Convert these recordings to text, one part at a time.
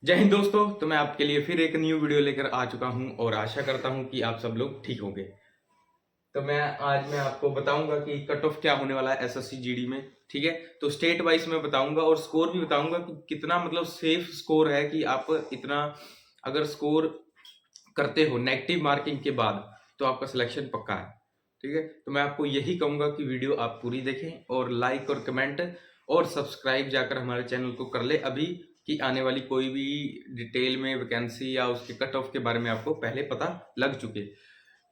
जय हिंद दोस्तों। तो मैं आपके लिए फिर एक न्यू वीडियो लेकर आ चुका हूं और आशा करता हूं कि आप सब लोग ठीक होंगे। तो आज मैं आपको बताऊंगा कि कट ऑफ क्या होने वाला है एसएससी जीडी में। ठीक है, तो स्टेट वाइज मैं बताऊंगा और स्कोर भी बताऊंगा कि कितना मतलब सेफ स्कोर है कि आप इतना अगर स्कोर करते हो नेगेटिव मार्किंग के बाद तो आपका सिलेक्शन पक्का है। ठीक है, तो मैं आपको यही कहूंगा कि वीडियो आप पूरी देखें और लाइक और कमेंट और सब्सक्राइब जाकर हमारे चैनल को कर ले अभी, कि आने वाली कोई भी डिटेल में वैकेंसी या उसके कट ऑफ के बारे में आपको पहले पता लग चुके।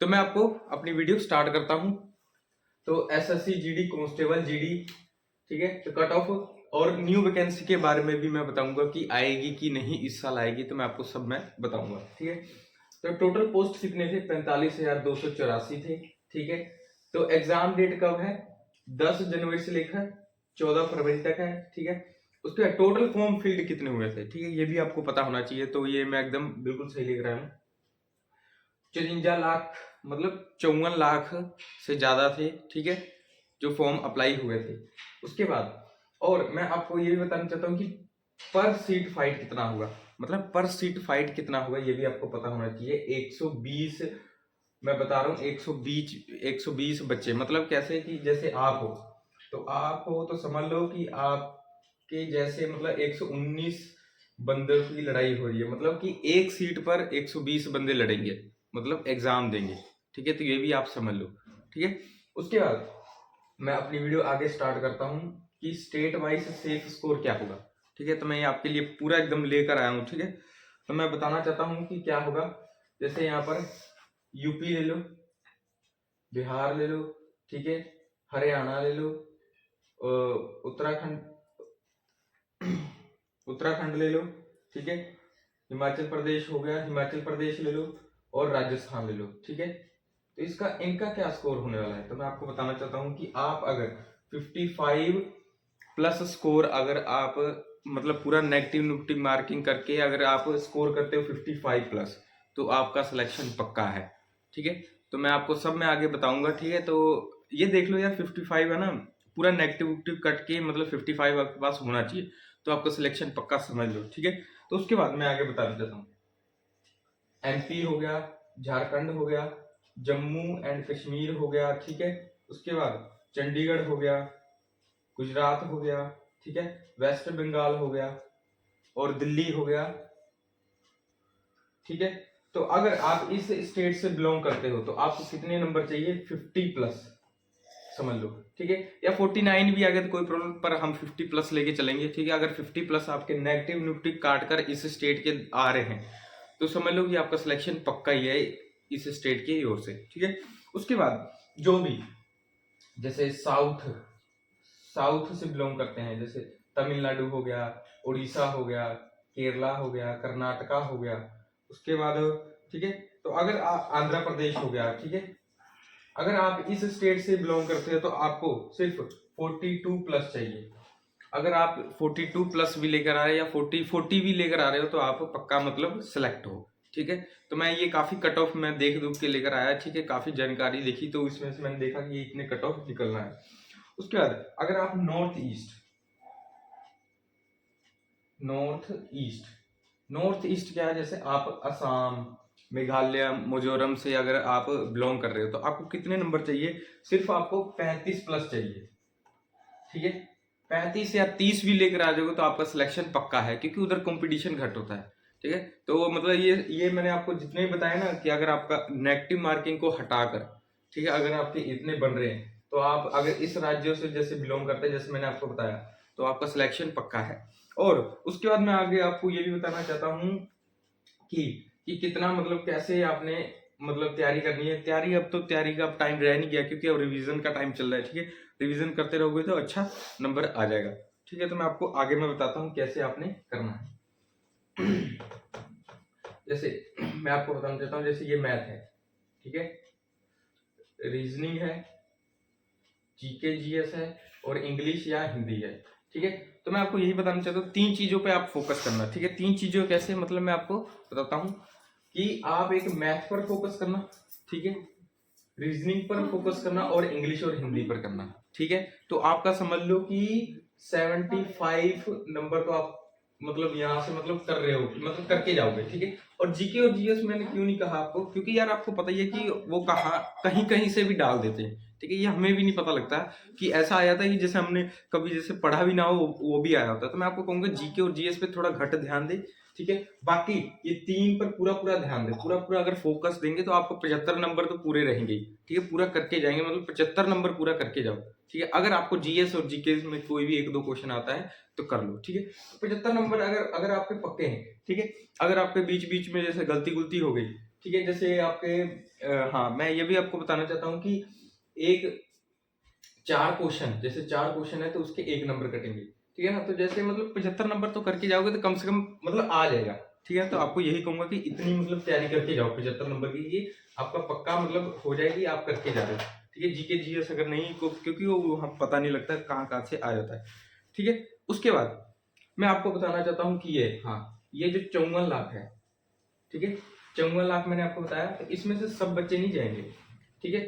तो मैं आपको अपनी वीडियो स्टार्ट करता हूं। तो एसएससी जीडी कांस्टेबल जीडी, ठीक है, तो कट ऑफ और न्यू वैकेंसी के बारे में भी मैं बताऊंगा कि आएगी कि नहीं, इस साल आएगी, तो मैं आपको सब मैं बताऊंगा। ठीक है, तो टोटल पोस्ट कितने थे? 45,284 थे। ठीक है, तो एग्जाम डेट कब है? 10 जनवरी से लेकर 14 फरवरी तक है। ठीक है, उसके टोटल फॉर्म फिल्ड कितने हुए थे? ठीक है, ये भी आपको पता होना चाहिए। तो ये मैं एकदम बिल्कुल सही लिख रहा हूँ। 54 लाख, मतलब 54 लाख से ज्यादा थे। ठीक है, जो फॉर्म अप्लाई हुए थे। उसके बाद और मैं आपको ये भी बताना चाहता हूँ कि पर सीट फाइट कितना होगा, मतलब पर सीट फाइट कितना होगा ये भी आपको पता होना चाहिए। 120, मैं बता रहा हूँ 120 बच्चे, मतलब कैसे कि जैसे आप हो, तो आप हो तो समझ लो कि आपके जैसे मतलब 119 बंदों की लड़ाई हो रही है, मतलब कि एक सीट पर 120 बंदे लड़ेंगे, मतलब एग्जाम देंगे। ठीक है, तो ये भी आप समझ लो। ठीक है, उसके बाद मैं अपनी वीडियो आगे स्टार्ट करता हूँ कि स्टेट वाइज सेफ स्कोर क्या होगा। ठीक है, तो मैं ये आपके लिए पूरा एकदम लेकर आया हूँ। ठीक है, तो मैं बताना चाहता हूँ कि क्या होगा। जैसे यहाँ पर यूपी ले लो, बिहार ले लो, ठीक है, हरियाणा ले लो, उत्तराखंड उत्तराखंड ले लो, ठीक है, हिमाचल प्रदेश हो गया, हिमाचल प्रदेश ले लो, और राजस्थान ले लो। ठीक है, तो इनका क्या स्कोर होने वाला है? तो मैं आपको बताना चाहता हूँ कि आप अगर 55 प्लस स्कोर, अगर आप मतलब पूरा नेगेटिव मार्किंग करके अगर आप स्कोर करते हो 55 प्लस, तो आपका सिलेक्शन पक्का है। ठीक है, तो मैं आपको सब में आगे बताऊंगा। ठीक है, तो ये देख लो यार, 55 है ना, पूरा नेगेटिव कट के मतलब 55 आपके पास होना चाहिए, तो आपका सिलेक्शन पक्का समझ लो। ठीक है, तो उसके बाद मैं आगे बताना चाहता हूँ। एमपी हो गया, झारखंड हो गया, जम्मू एंड कश्मीर हो गया, ठीक है, उसके बाद चंडीगढ़ हो गया, गुजरात हो गया, ठीक है, वेस्ट बंगाल हो गया, और दिल्ली हो गया। ठीक है, तो अगर आप इस स्टेट से बिलोंग करते हो तो आपको कितने नंबर चाहिए? 50 प्लस समझ लो। ठीक है, या 49 भी आ गया तो कोई प्रॉब्लम, पर हम 50 प्लस लेके चलेंगे। ठीक है, अगर 50 प्लस आपके नेगेटिव काट कर इस स्टेट के आ रहे हैं तो समझ लो कि आपका सिलेक्शन पक्का ही है इस स्टेट की ओर से। ठीक है, उसके बाद जो भी जैसे साउथ साउथ से बिलोंग करते हैं, जैसे तमिलनाडु हो गया, उड़ीसा हो गया, केरला हो गया, कर्नाटका हो गया, उसके बाद ठीक है, तो अगर आंध्र प्रदेश हो गया, ठीक है, अगर आप इस स्टेट से बिलोंग करते हो तो आपको सिर्फ 42 प्लस चाहिए। अगर आप 42 प्लस भी लेकर आ रहे हो या 40 भी लेकर आ रहे हो तो आप पक्का मतलब सिलेक्ट हो। ठीक है, तो मैं ये काफी कट ऑफ मैं देख दुख के लेकर आया। ठीक है, काफी जानकारी देखी तो इसमें से मैंने देखा कि ये इतने कट ऑफ निकलना है। उसके बाद अगर आप नॉर्थ ईस्ट क्या है, जैसे आप असम, मेघालय, मिजोरम से अगर आप बिलोंग कर रहे हो तो आपको कितने नंबर चाहिए? सिर्फ आपको 35 प्लस चाहिए। ठीक है, 35 या 30 भी लेकर आ जाओगे तो आपका सिलेक्शन पक्का है, क्योंकि उधर कंपटीशन घट होता है। ठीक है, तो मतलब ये मैंने आपको जितने भी बताया ना कि अगर आपका नेगेटिव मार्किंग को हटाकर, ठीक है, अगर आपके इतने बन रहे हैं तो आप अगर इस राज्यों से जैसे बिलोंग करते हैं, जैसे मैंने आपको बताया, तो आपका सिलेक्शन पक्का है। और उसके बाद मैं आगे आपको ये भी बताना चाहता हूँ कि कितना मतलब कैसे आपने मतलब तैयारी करनी है। तैयारी, अब तो तैयारी का अब टाइम रह नहीं गया, क्योंकि अब रिवीजन का टाइम चल रहा है। ठीक है, रिवीजन करते रहोगे तो अच्छा नंबर आ जाएगा। ठीक है, तो मैं आपको आगे मैं बताता हूँ कैसे आपने करना है। जैसे मैं आपको बताना चाहता हूँ, जैसे ये मैथ है, ठीक है, रीजनिंग है, जीके जीएस है, और इंग्लिश या हिंदी है। ठीक है, तो मैं आपको यही बताना चाहता हूँ, 3 चीजों पे आप फोकस करना। ठीक है, 3 चीजों कैसे, मतलब मैं आपको बताता हूँ कि आप एक मैथ पर फोकस करना, ठीक है, रीजनिंग पर फोकस करना, और इंग्लिश और हिंदी पर करना। ठीक है, तो आपका समझ लो कि 75 नंबर तो आप मतलब यहाँ से मतलब कर रहे हो, मतलब करके जाओगे, ठीक है। और जीके और जीएस मैंने क्यों नहीं कहा आपको, क्योंकि यार आपको पता ही है कि वो कहाँ कहीं कहीं से भी डाल देते हैं, ठीक है। ये हमें भी नहीं पता लगता कि ऐसा आया था कि जैसे हमने कभी जैसे पढ़ा भी ना हो वो भी आया होता है। तो मैं आपको कहूंगा जीके और जीएस पे थोड़ा घट ध्यान दे, ठीक है। बाकी ये 3 पर पूरा पूरा ध्यान दे, पूरा पूरा अगर फोकस देंगे तो आपको 75 नंबर तो पूरे रहेंगे ही, ठीक है। पूरा करके जाएंगे, मतलब 75 नंबर पूरा करके जाओ, ठीक है। अगर आपको जीएस और जीके में कोई भी 1-2 क्वेश्चन आता है तो कर लो, ठीक है। 75 नंबर अगर अगर आपके पक्के हैं, ठीक है। अगर आपके बीच बीच में जैसे गलती गुलती हो गई, ठीक है, जैसे आपके हाँ मैं ये भी आपको बताना चाहता हूँ कि एक 4 क्वेश्चन, जैसे 4 क्वेश्चन है तो उसके 1 नंबर कटेंगे, ठीक है ना। तो जैसे मतलब 75 नंबर तो करके जाओगे तो कम से कम मतलब आ जाएगा, ठीक है। तो आपको यही कहूंगा कि इतनी मतलब तैयारी करके जाओ 75 नंबर की, ये आपका पक्का मतलब हो जाएगी, आप करके जा रहे हो, ठीक है। जीके जीएस अगर नहीं को, क्योंकि वो हम पता नहीं लगता कहाँ कहाँ से आ जाता है, ठीक है। उसके बाद मैं आपको बताना चाहता हूँ कि ये हाँ ये जो 54 लाख है, ठीक है, 54 लाख मैंने आपको बताया, तो इसमें से सब बच्चे नहीं जाएंगे, ठीक है।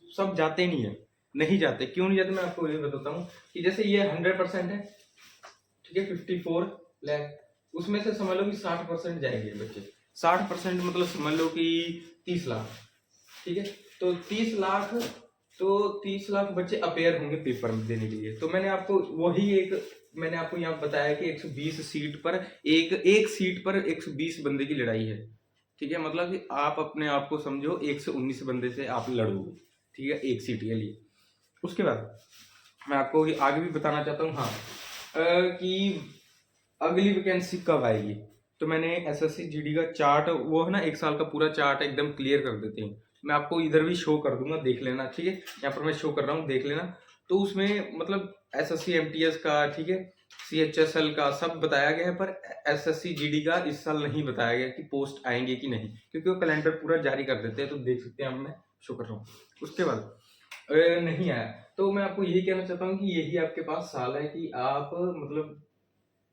सब जाते नहीं है, नहीं जाते। क्यों नहीं जाते मैं आपको ये बताता हूँ कि जैसे ये 100% है, ठीक है, 54 लाख, उसमें से समझ लो कि 60% जाएंगे बच्चे। 60% मतलब समझ लो कि 30 लाख, ठीक है। तो 30 लाख, तो 30 लाख बच्चे अपेयर होंगे पेपर में देने के लिए। तो मैंने आपको वही एक मैंने आपको यहाँ बताया कि 120 सीट पर एक एक सीट पर 120 बंदे की लड़ाई है, ठीक है। मतलब कि आप अपने आप को समझो 119 बंदे से आप लड़ोगे, ठीक है, एक सीट के लिए। उसके बाद मैं आपको ये आगे भी बताना चाहता हूँ, हाँ कि अगली वैकेंसी कब आएगी। तो मैंने एसएससी जीडी का चार्ट, वो है ना 1 साल का पूरा चार्ट एकदम क्लियर कर देते हैं। मैं आपको इधर भी शो कर दूंगा, देख लेना, ठीक है। यहाँ पर मैं शो कर रहा हूँ, देख लेना। तो उसमें मतलब एसएससी एमटीएस का, ठीक है, सीएचएसएल का सब बताया गया है, पर एसएससी जीडी का इस साल नहीं बताया गया कि पोस्ट आएंगे कि नहीं, क्योंकि वो कैलेंडर पूरा जारी कर देते हैं। तो देख सकते हैं, अब मैं शो कर रहा हूँ। उसके बाद नहीं आया, तो मैं आपको यही कहना चाहता हूँ कि यही आपके पास साल है कि आप मतलब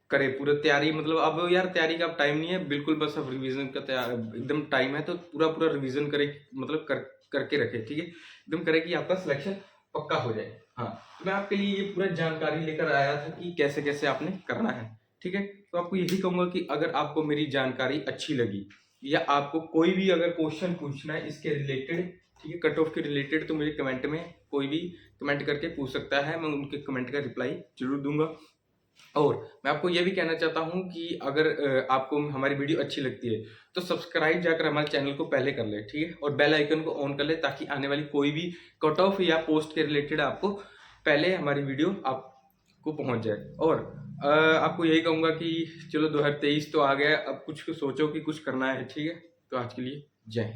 करें पूरा तैयारी। मतलब अब यार तैयारी का अब टाइम नहीं है बिल्कुल, बस अब रिवीजन का तैयार एकदम टाइम है। तो पूरा पूरा रिवीजन करें, मतलब करके रखे, ठीक है, एकदम करें कि आपका सिलेक्शन पक्का हो जाए। हाँ, तो मैं आपके लिए ये पूरा जानकारी लेकर आया था कि कैसे कैसे आपने करना है, ठीक है। तो आपको यही कहूंगा कि अगर आपको मेरी जानकारी अच्छी लगी या आपको कोई भी अगर क्वेश्चन पूछना है इसके रिलेटेड, ठीक है, कट ऑफ के रिलेटेड, तो मुझे कमेंट में कोई भी कमेंट करके पूछ सकता है, मैं उनके कमेंट का रिप्लाई जरूर दूंगा। और मैं आपको ये भी कहना चाहता हूँ कि अगर आपको हमारी वीडियो अच्छी लगती है तो सब्सक्राइब जाकर हमारे चैनल को पहले कर ले, ठीक है, और बेल आइकन को ऑन कर ले, ताकि आने वाली कोई भी कट ऑफ या पोस्ट के रिलेटेड आपको पहले हमारी वीडियो आपको पहुंच जाए। और आपको यही कहूँगा कि चलो 2023 तो आ गया, अब कुछ सोचो कि कुछ करना है, ठीक है। तो आज के लिए जय हिंद।